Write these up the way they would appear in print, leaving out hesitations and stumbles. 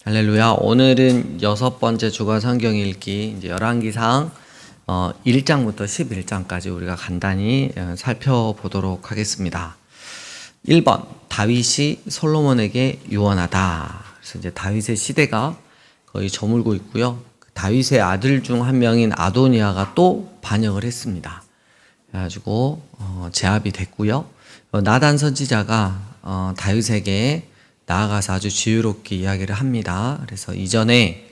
할렐루야. 오늘은 6번째 주간 성경 읽기 이제 열왕기상 1장부터 11장까지 우리가 간단히 살펴보도록 하겠습니다. 1번 다윗이 솔로몬에게 유언하다. 그래서 이제 다윗의 시대가 거의 저물고 있고요. 다윗의 아들 중 한 명인 아도니아가 또 반역을 했습니다. 그래가지고 제압이 됐고요. 나단 선지자가 다윗에게 나아가서 아주 지혜롭게 이야기를 합니다. 그래서 이전에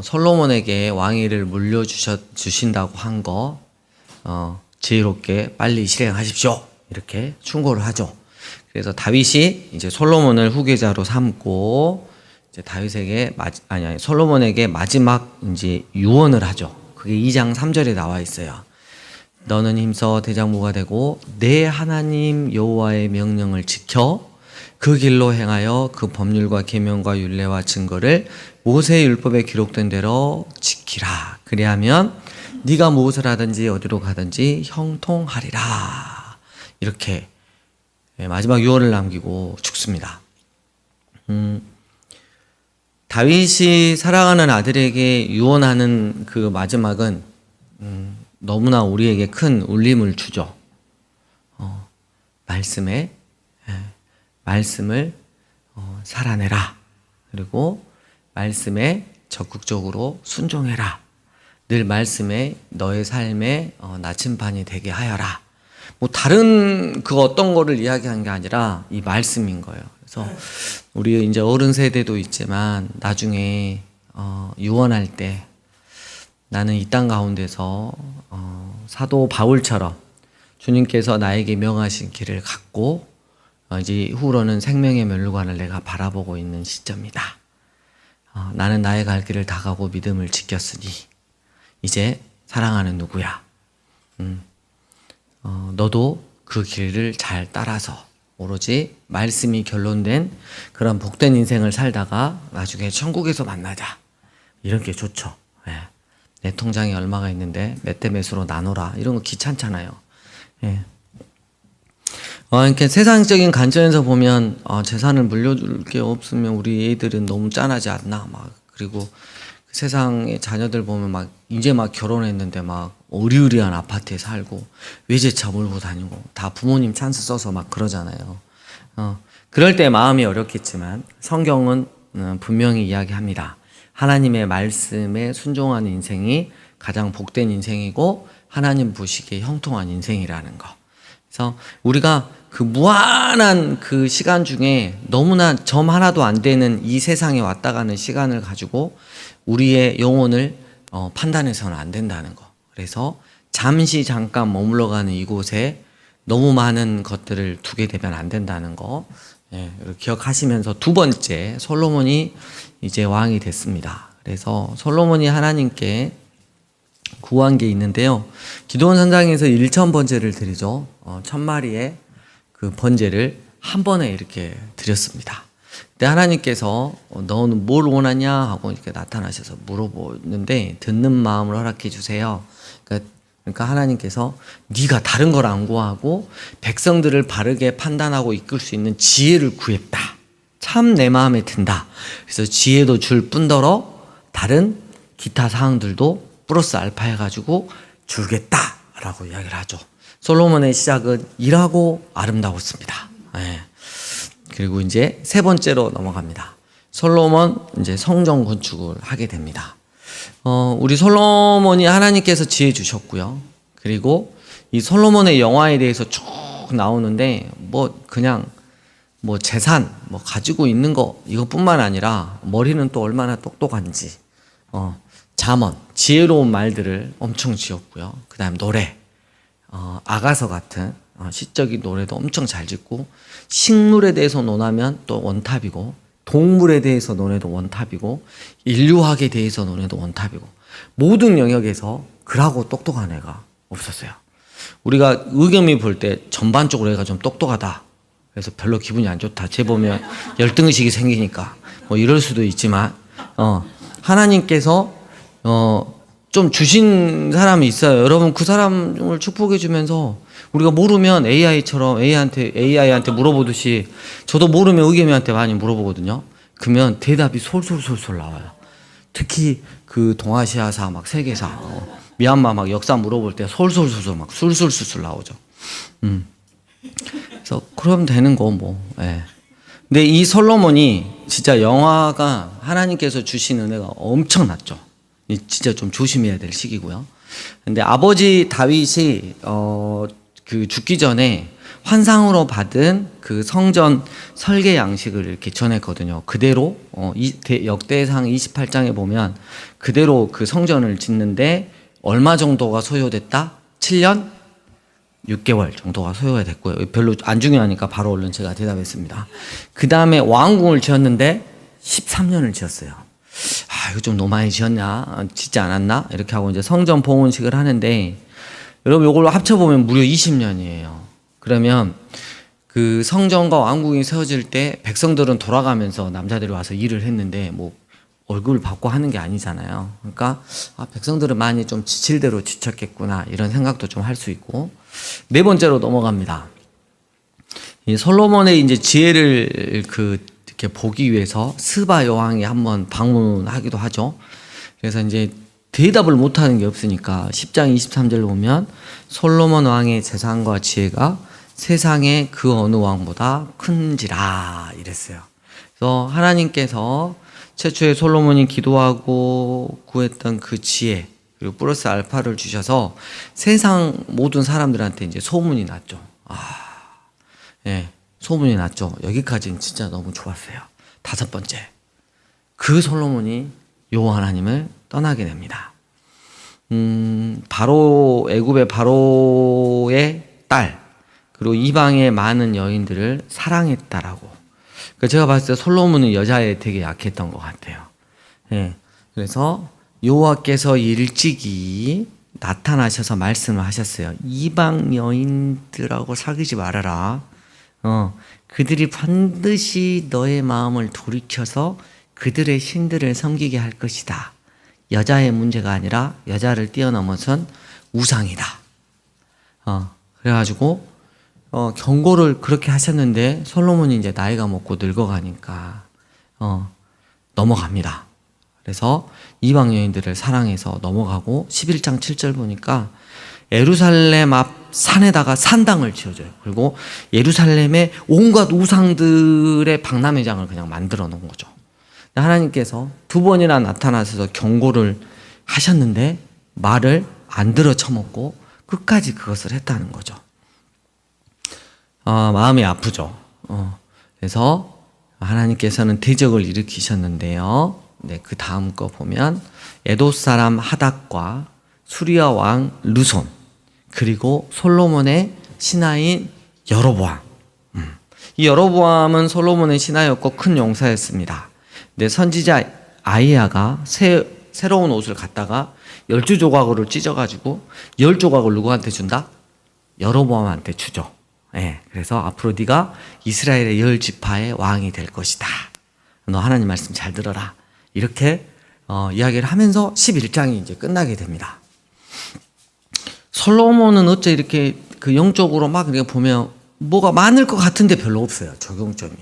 솔로몬에게 왕위를 물려주신다고 한 거 지혜롭게 빨리 실행하십시오. 이렇게 충고를 하죠. 그래서 다윗이 이제 솔로몬을 후계자로 삼고 이제 솔로몬에게 마지막 이제 유언을 하죠. 그게 2장 3절에 나와 있어요. 너는 힘써 대장부가 되고 내 하나님 여호와의 명령을 지켜 그 길로 행하여 그 법률과 계명과 율례와 증거를 모세의 율법에 기록된 대로 지키라. 그리하면 네가 무엇을 하든지 어디로 가든지 형통하리라. 이렇게 마지막 유언을 남기고 죽습니다. 다윗이 사랑하는 아들에게 유언하는 그 마지막은 너무나 우리에게 큰 울림을 주죠. 말씀을 살아내라. 그리고 말씀에 적극적으로 순종해라. 늘 말씀에 너의 삶의 나침반이 되게 하여라. 뭐 다른 그 어떤 거를 이야기한 게 아니라 이 말씀인 거예요. 그래서 우리 이제 어른 세대도 있지만 나중에 유언할 때 나는 이 땅 가운데서 사도 바울처럼 주님께서 나에게 명하신 길을 갖고 이제 후로는 생명의 멸류관을 내가 바라보고 있는 시점이다. 나는 나의 갈 길을 다 가고 믿음을 지켰으니 이제 사랑하는 누구야. 너도 그 길을 잘 따라서 오로지 말씀이 결론된 그런 복된 인생을 살다가 나중에 천국에서 만나자. 이런 게 좋죠. 내 통장에 얼마가 있는데 몇 대 몇으로 나눠라. 이런 거 귀찮잖아요. 이렇게 세상적인 관점에서 보면 재산을 물려줄 게 없으면 우리 애들은 너무 짠하지 않나. 그리고 세상의 자녀들 보면 이제 결혼했는데 어리으리한 아파트에 살고 외제차 몰고 다니고 다 부모님 찬스 써서 그러잖아요. 그럴 때 마음이 어렵겠지만 성경은 분명히 이야기합니다. 하나님의 말씀에 순종하는 인생이 가장 복된 인생이고 하나님 보시기에 형통한 인생이라는 거. 그래서 우리가 그 무한한 그 시간 중에 너무나 점 하나도 안 되는 이 세상에 왔다 가는 시간을 가지고 우리의 영혼을 판단해서는 안 된다는 거. 그래서 잠깐 머물러 가는 이곳에 너무 많은 것들을 두게 되면 안 된다는 거. 기억하시면서 두 번째, 솔로몬이 이제 왕이 됐습니다. 그래서 솔로몬이 하나님께 구한 게 있는데요. 기도원 선장에서 1000번제를 드리죠. 1000마리의 그 번제를 한 번에 이렇게 드렸습니다. 그때 하나님께서 너는 뭘 원하냐 하고 이렇게 나타나셔서 물어보는데 듣는 마음을 허락해 주세요. 그러니까 하나님께서 네가 다른 걸 안 구하고 백성들을 바르게 판단하고 이끌 수 있는 지혜를 구했다. 참 내 마음에 든다. 그래서 지혜도 줄 뿐더러 다른 기타 사항들도 플러스 알파 해가지고 주겠다라고 이야기를 하죠. 솔로몬의 시작은 일하고 아름다웠습니다. 그리고 이제 세 번째로 넘어갑니다. 솔로몬 이제 성전 건축을 하게 됩니다. 우리 솔로몬이 하나님께서 지혜 주셨고요. 그리고 이 솔로몬의 영화에 대해서 쭉 나오는데 그냥 재산 가지고 있는 거 이것뿐만 아니라 머리는 또 얼마나 똑똑한지 잠언 지혜로운 말들을 엄청 지었고요. 그다음 노래 아가서 같은 시적인 노래도 엄청 잘 짓고 식물에 대해서 논하면 또 원탑이고 동물에 대해서 논해도 원탑이고 인류학에 대해서 논해도 원탑이고 모든 영역에서 그러고 똑똑한 애가 없었어요. 우리가 의겸이 볼 때 전반적으로 애가 좀 똑똑하다. 그래서 별로 기분이 안 좋다. 쟤 보면 열등의식이 생기니까 이럴 수도 있지만 하나님께서 좀 주신 사람이 있어요. 여러분 그 사람을 축복해 주면서 우리가 모르면 AI한테 물어보듯이 저도 모르면 의겸이한테 많이 물어보거든요. 그러면 대답이 솔솔솔솔 나와요. 특히 그 동아시아사 막 세계사, 미얀마 막 역사 물어볼 때 솔솔솔솔 막 술술술술 나오죠. 그래서 그럼 되는 거 뭐. 예. 근데 이 솔로몬이 진짜 영화가 하나님께서 주신 은혜가 엄청났죠. 진짜 좀 조심해야 될 시기고요. 근데 아버지 다윗이 그 죽기 전에 환상으로 받은 그 성전 설계 양식을 이렇게 전했거든요. 그대로 역대상 28장에 보면 그대로 그 성전을 짓는데 얼마 정도가 소요됐다? 7년 6개월 정도가 소요가 됐고요. 별로 안 중요하니까 바로 얼른 제가 대답했습니다. 그 다음에 왕궁을 지었는데 13년을 지었어요. 아, 이거 좀 너무 많이 지었냐? 짓지 않았나? 이렇게 하고 이제 성전 봉헌식을 하는데, 여러분 이걸로 합쳐보면 무려 20년이에요. 그러면 그 성전과 왕궁이 세워질 때 백성들은 돌아가면서 남자들이 와서 일을 했는데 뭐 얼굴 받고 하는 게 아니잖아요. 그러니까 백성들은 많이 좀 지칠 대로 지쳤겠구나 이런 생각도 좀 할 수 있고. 네 번째로 넘어갑니다. 이 솔로몬의 이제 지혜를 이렇게 보기 위해서 스바 여왕이 한번 방문하기도 하죠. 그래서 이제 대답을 못하는 게 없으니까 10장 23절을 보면 솔로몬 왕의 재산과 지혜가 세상의 그 어느 왕보다 큰지라 이랬어요. 그래서 하나님께서 최초에 솔로몬이 기도하고 구했던 그 지혜 그리고 플러스 알파를 주셔서 세상 모든 사람들한테 이제 소문이 났죠. 예, 소문이 났죠. 여기까지는 진짜 너무 좋았어요. 다섯 번째, 그 솔로몬이 여호와 하나님을 떠나게 됩니다. 바로 애굽의 바로의 딸 그리고 이방의 많은 여인들을 사랑했다라고. 제가 봤을 때 솔로몬은 여자에 되게 약했던 것 같아요. 예, 그래서 여호와께서 일찍이 나타나셔서 말씀을 하셨어요. 이방 여인들하고 사귀지 말아라. 그들이 반드시 너의 마음을 돌이켜서 그들의 신들을 섬기게 할 것이다. 여자의 문제가 아니라 여자를 뛰어넘어선 우상이다. 그래가지고 경고를 그렇게 하셨는데 솔로몬이 이제 나이가 먹고 늙어가니까 넘어갑니다. 그래서 이방 여인들을 사랑해서 넘어가고 11장 7절 보니까 예루살렘 앞 산에다가 산당을 지어줘요. 그리고 예루살렘에 온갖 우상들의 박람회장을 그냥 만들어 놓은 거죠. 하나님께서 두 번이나 나타나셔서 경고를 하셨는데 말을 안 들어 쳐먹고 끝까지 그것을 했다는 거죠. 마음이 아프죠. 그래서 하나님께서는 대적을 일으키셨는데요. 네, 그 다음 거 보면 에도 사람 하닥과 수리아 왕 르손 그리고 솔로몬의 신하인 여로보암. 이 여로보암은 솔로몬의 신하였고 큰 용사였습니다. 근데 선지자 아이야가 새로운 옷을 갖다가 12조각으로 찢어가지고 10조각을 누구한테 준다? 여로보암한테 주죠. 네, 그래서 앞으로 네가 이스라엘의 10지파의 왕이 될 것이다. 너 하나님 말씀 잘 들어라. 이렇게 이야기를 하면서 11장이 이제 끝나게 됩니다. 솔로몬은 어째 이렇게 그 영적으로 막 이렇게 보면 뭐가 많을 것 같은데 별로 없어요. 적용점이.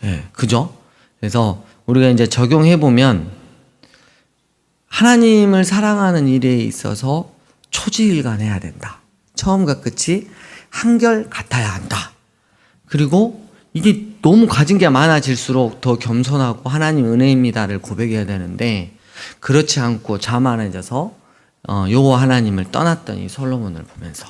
예, 그죠? 그래서 우리가 이제 적용해 보면 하나님을 사랑하는 일에 있어서 초지일관해야 된다. 처음과 끝이 한결 같아야 한다. 그리고 이게 너무 가진 게 많아질수록 더 겸손하고 하나님 은혜입니다를 고백해야 되는데 그렇지 않고 자만해져서 여호와 하나님을 떠났던 이 솔로몬을 보면서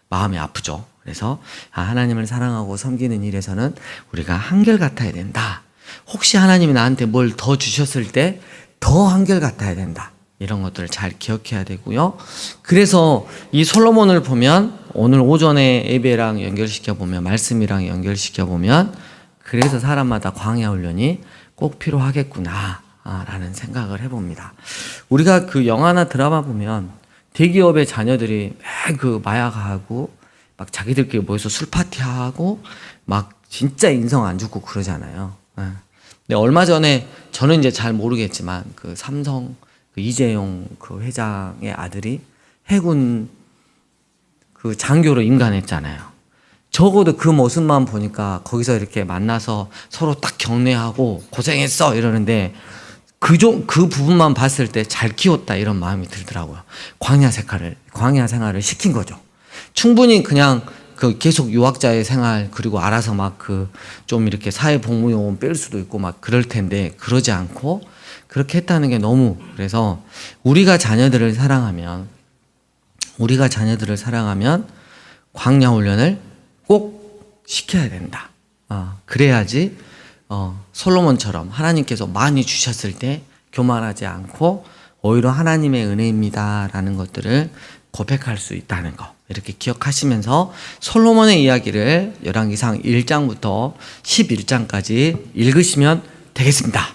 마음이 아프죠. 그래서 하나님을 사랑하고 섬기는 일에서는 우리가 한결같아야 된다. 혹시 하나님이 나한테 뭘 더 주셨을 때 더 한결같아야 된다. 이런 것들을 잘 기억해야 되고요. 그래서 이 솔로몬을 보면 오늘 오전에 예배랑 연결시켜 보면 말씀이랑 연결시켜 보면 그래서 사람마다 광야 훈련이 꼭 필요하겠구나 라는 생각을 해봅니다. 우리가 그 영화나 드라마 보면 대기업의 자녀들이 그 마약하고 막 자기들끼리 모여서 술 파티하고 막 진짜 인성 안 좋고 그러잖아요. 근데 얼마 전에 저는 이제 잘 모르겠지만 그 삼성 그 이재용 그 회장의 아들이 해군 그 장교로 임관했잖아요. 적어도 그 모습만 보니까 거기서 이렇게 만나서 서로 딱 격려하고 고생했어 이러는데 그 부분만 봤을 때 잘 키웠다 이런 마음이 들더라고요. 광야 생활을 시킨 거죠. 충분히 그냥 그 계속 유학자의 생활 그리고 알아서 막 그 좀 이렇게 사회복무요원 뺄 수도 있고 막 그럴 텐데 그러지 않고 그렇게 했다는 게 너무 그래서 우리가 자녀들을 사랑하면 광야 훈련을 꼭 시켜야 된다. 그래야지 솔로몬처럼 하나님께서 많이 주셨을 때 교만하지 않고 오히려 하나님의 은혜입니다라는 것들을 고백할 수 있다는 거 이렇게 기억하시면서 솔로몬의 이야기를 열왕기상 1장부터 11장까지 읽으시면 되겠습니다.